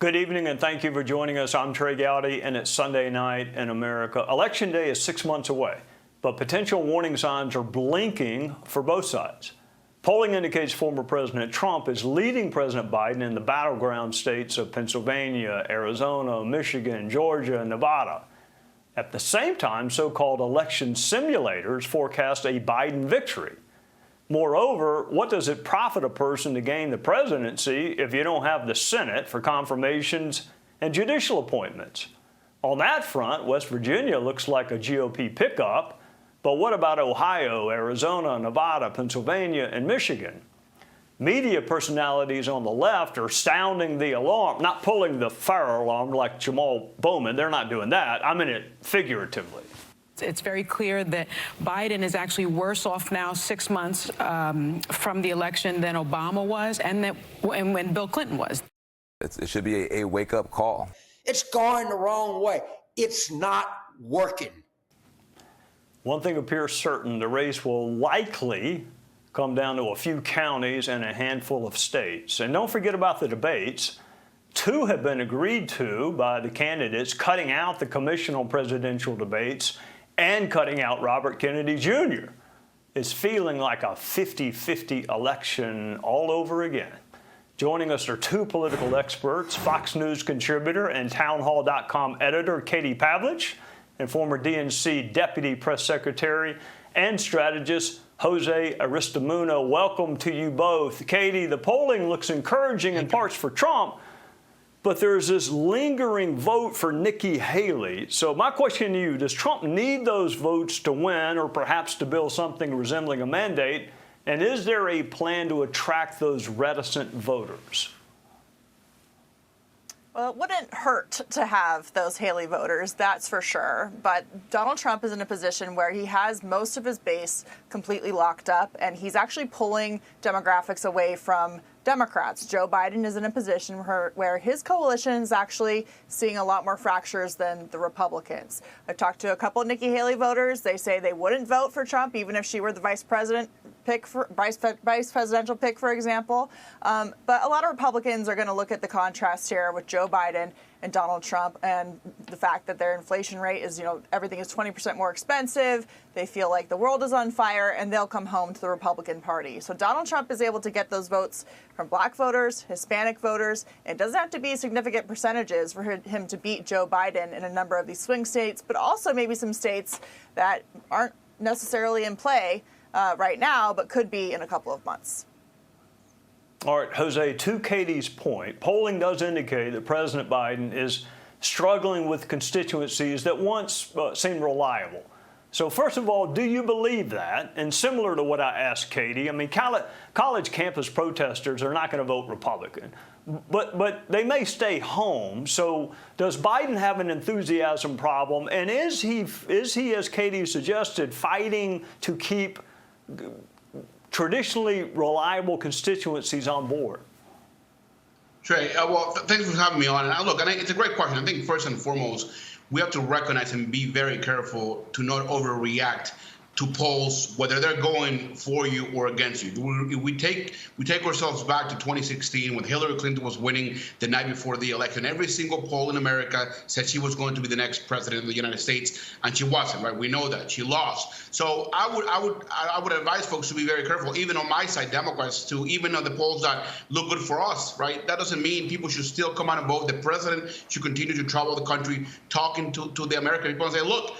Good evening, and thank you for joining us. I'm Trey Gowdy, and it's Sunday night in America. Election day is 6 months away, but potential warning signs are blinking for both sides. Polling indicates former President Trump is leading President Biden in the battleground states of Pennsylvania, Arizona, Michigan, Georgia, and Nevada. At the same time, so-called election simulators forecast a Biden victory. Moreover, what does it profit a person to gain the presidency if you don't have the Senate for confirmations and judicial appointments? On that front, West Virginia looks like a GOP pickup, but what about Ohio, Arizona, Nevada, Pennsylvania, and Michigan? Media personalities on the left are sounding the alarm, not pulling the fire alarm like Jamal Bowman. They're not doing that. I mean it figuratively. It's very clear that Biden is actually worse off now 6 months from the election than Obama was and when Bill Clinton was. It should be a wake-up call. It's going the wrong way. It's not working. One thing appears certain, the race will likely come down to a few counties and a handful of states. And don't forget about the debates. 2 have been agreed to by the candidates, cutting out the Congressional presidential debates and cutting out Robert Kennedy Jr. It's feeling like a 50-50 election all over again. Joining us are 2 political experts, Fox News contributor and townhall.com editor Katie Pavlich, and former DNC deputy press secretary and strategist Jose Aristimuno. Welcome to you both. Katie, the polling looks encouraging in parts for Trump, but there's this lingering vote for Nikki Haley. So my question to you, does Trump need those votes to win or perhaps to build something resembling a mandate? And is there a plan to attract those reticent voters? Well, it wouldn't hurt to have those Haley voters, that's for sure. But Donald Trump is in a position where he has most of his base completely locked up, and he's actually pulling demographics away from Democrats. Joe Biden is in a position where his coalition is actually seeing a lot more fractures than the Republicans. I've talked to a couple of Nikki Haley voters. They say they wouldn't vote for Trump even if she were the vice presidential pick, for example. But a lot of Republicans are going to look at the contrast here with Joe Biden and Donald Trump and the fact that their inflation rate is, everything is 20% more expensive. They feel like the world is on fire, and they'll come home to the Republican Party. So Donald Trump is able to get those votes from black voters, Hispanic voters. It doesn't have to be significant percentages for him to beat Joe Biden in a number of these swing states, but also maybe some states that aren't necessarily in play right now, but could be in a couple of months. All right, Jose, to Katie's point, polling does indicate that President Biden is struggling with constituencies that once seemed reliable. So first of all, do you believe that? And similar to what I asked Katie, I mean, college campus protesters are not going to vote Republican, but they may stay home. So does Biden have an enthusiasm problem? And is he, as Katie suggested, fighting to keep traditionally reliable constituencies on board? Trey, thanks for having me on. And look, it's a great question. I think first and foremost, we have to recognize and be very careful to not overreact to polls, whether they're going for you or against you. We take ourselves back to 2016 when Hillary Clinton was winning the night before the election. Every single poll in America said she was going to be the next president of the United States, and she wasn't. Right? We know that she lost. So I would advise folks to be very careful, even on my side, Democrats, to even on the polls that look good for us. Right? That doesn't mean people should still come out and vote. The president should continue to travel the country, talking to the American people and say, look,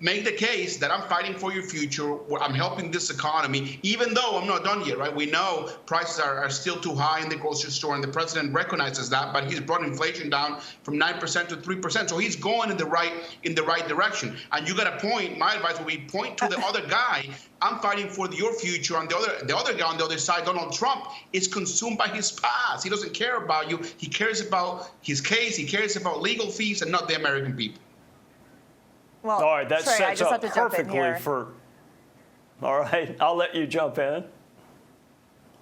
make the case that I'm fighting for your future, I'm helping this economy, even though I'm not done yet, right? We know prices are still too high in the grocery store, and the president recognizes that, but he's brought inflation down from 9% to 3%. So he's going in the right direction. And you got a point, my advice would be point to the other guy. I'm fighting for your future. And the other guy on the other side, Donald Trump, is consumed by his past. He doesn't care about you. He cares about his case. He cares about legal fees and not the American people. Well, all right, that Trey, sets up perfectly for. All right, I'll let you jump in.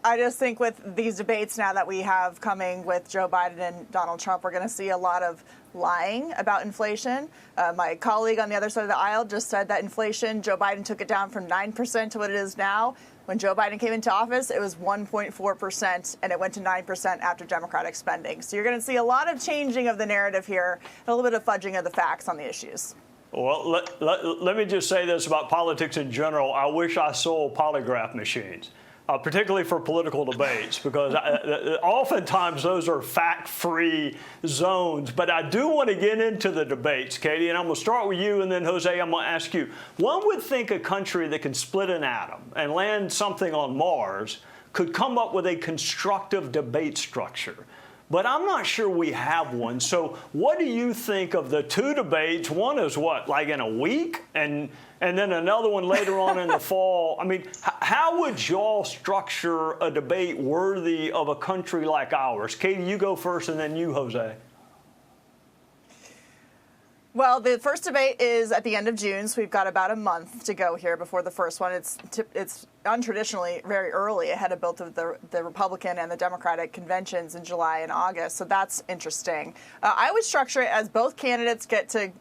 I just think with these debates now that we have coming with Joe Biden and Donald Trump, we're going to see a lot of lying about inflation. My colleague on the other side of the aisle just said that inflation, Joe Biden took it down from 9% to what it is now. When Joe Biden came into office, it was 1.4%, and it went to 9% after Democratic spending. So you're going to see a lot of changing of the narrative here, a little bit of fudging of the facts on the issues. Well, let me just say this about politics in general. I wish I sold polygraph machines. Particularly for political debates, because oftentimes those are fact-free zones. But I do want to get into the debates, Katie, and I'm going to start with you, and then, Jose, I'm going to ask you. One would think a country that can split an atom and land something on Mars could come up with a constructive debate structure. But I'm not sure we have one. So what do you think of the two debates? One is what, like in a week? And then another one later on in the fall. I mean, how would y'all structure a debate worthy of a country like ours? Katie, you go first, and then you, Jose. Well, the first debate is at the end of June, so we've got about a month to go here before the first one. It's untraditionally very early, ahead of both of the Republican and the Democratic conventions in July and August, so that's interesting. I would structure it as both candidates get to,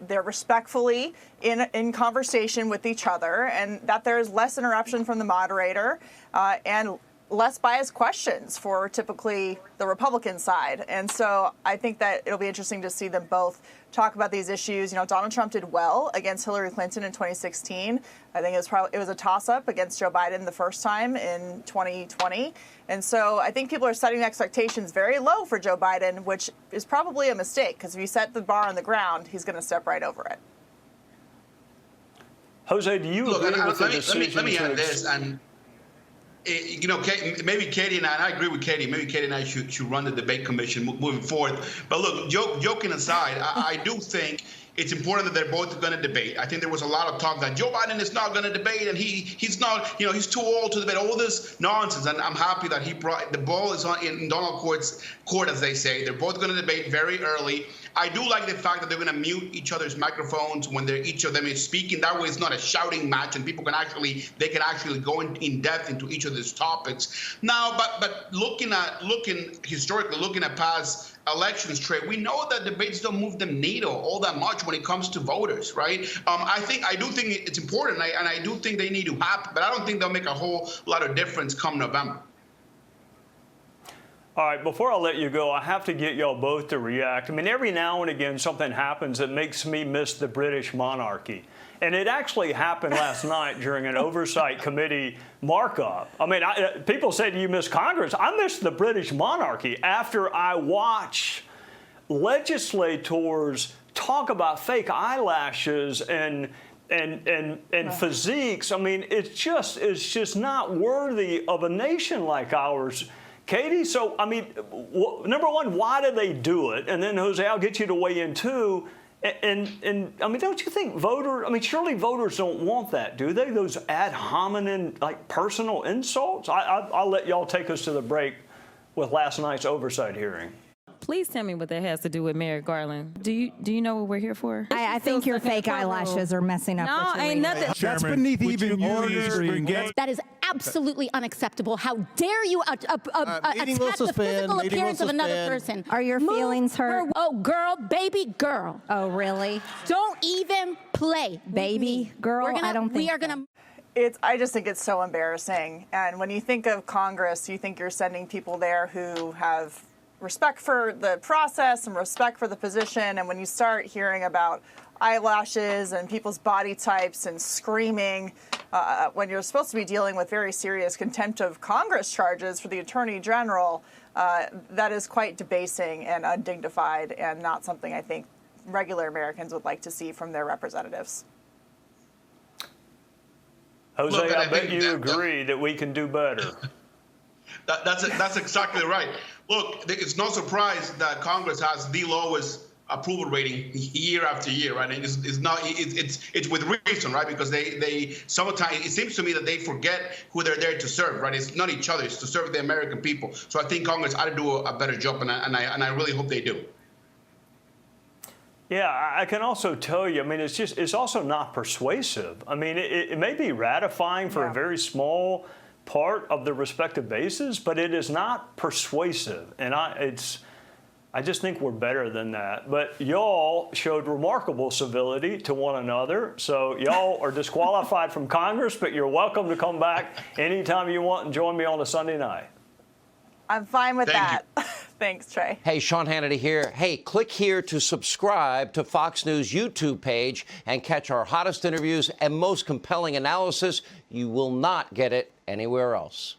they're respectfully in conversation with each other, and that there's less interruption from the moderator and less biased questions for typically the Republican side. And so I think that it'll be interesting to see them both talk about these issues. Donald Trump did well against Hillary Clinton in 2016. I think it was a toss-up against Joe Biden the first time in 2020. And so I think people are setting expectations very low for Joe Biden, which is probably a mistake, because if you set the bar on the ground, he's going to step right over it. Jose, do you agree with the decision? Let me add this, and maybe Katie and I agree with Katie. Maybe Katie and I should run the debate commission moving forward. But look, joking aside, I do think it's important that they're both going to debate. I think there was a lot of talk that Joe Biden is not going to debate, and he's not, he's too old to debate. All this nonsense, and I'm happy that he brought the ball is in Donald Court's court, as they say. They're both going to debate very early. I do like the fact that they're going to mute each other's microphones when each of them is speaking. That way, it's not a shouting match, and people can actually go in depth into each of these topics. Now, but looking historically, looking at past elections, Trey, we know that debates don't move the needle all that much when it comes to voters, right? I do think it's important, and I do think they need to happen, but I don't think they'll make a whole lot of difference come November. All right, before I let you go, I have to get y'all both to react. I mean, every now and again, something happens that makes me miss the British monarchy. And it actually happened last night during an oversight committee markup. I mean, people say, do you miss Congress? I miss the British monarchy after I watch legislators talk about fake eyelashes and physiques. I mean, it's just not worthy of a nation like ours. Katie, so, I mean, number one, why do they do it? And then, Jose, I'll get you to weigh in, too. And I mean, don't you think surely voters don't want that, do they? Those ad hominem, like, personal insults? I'll let y'all take us to the break with last night's oversight hearing. Please tell me what that has to do with Merrick Garland. Do you know what we're here for? I think your fake eyelashes are messing up. No, ain't nothing. That's beneath even orders. That is absolutely unacceptable. How dare you attack the physical appearance of another person? Are your feelings hurt? Oh, girl, baby girl. Oh, really? Don't even play, baby girl. I don't think I just think it's so embarrassing. And when you think of Congress, you think you're sending people there who have respect for the process and respect for the position. And when you start hearing about eyelashes and people's body types and screaming, when you're supposed to be dealing with very serious contempt of Congress charges for the Attorney General, that is quite debasing and undignified, and not something I think regular Americans would like to see from their representatives. Jose, look, I bet you agree that we can do better. That's exactly right. Look, it's no surprise that Congress has the lowest approval rating year after year, right? And it's with reason, right? Because they sometimes, it seems to me that they forget who they're there to serve, right? It's not each other; it's to serve the American people. So I think Congress ought to do a better job, and I really hope they do. Yeah, I can also tell you, I mean, it's also not persuasive. I mean, it may be ratifying for a very small part of the respective bases, but it is not persuasive. And I just think we're better than that. But y'all showed remarkable civility to one another. So y'all are disqualified from Congress, but you're welcome to come back anytime you want and join me on a Sunday night. I'm fine with Thank that. Thanks, Trey. Hey, Sean Hannity here. Hey, click here to subscribe to Fox News YouTube page and catch our hottest interviews and most compelling analysis. You will not get it anywhere else.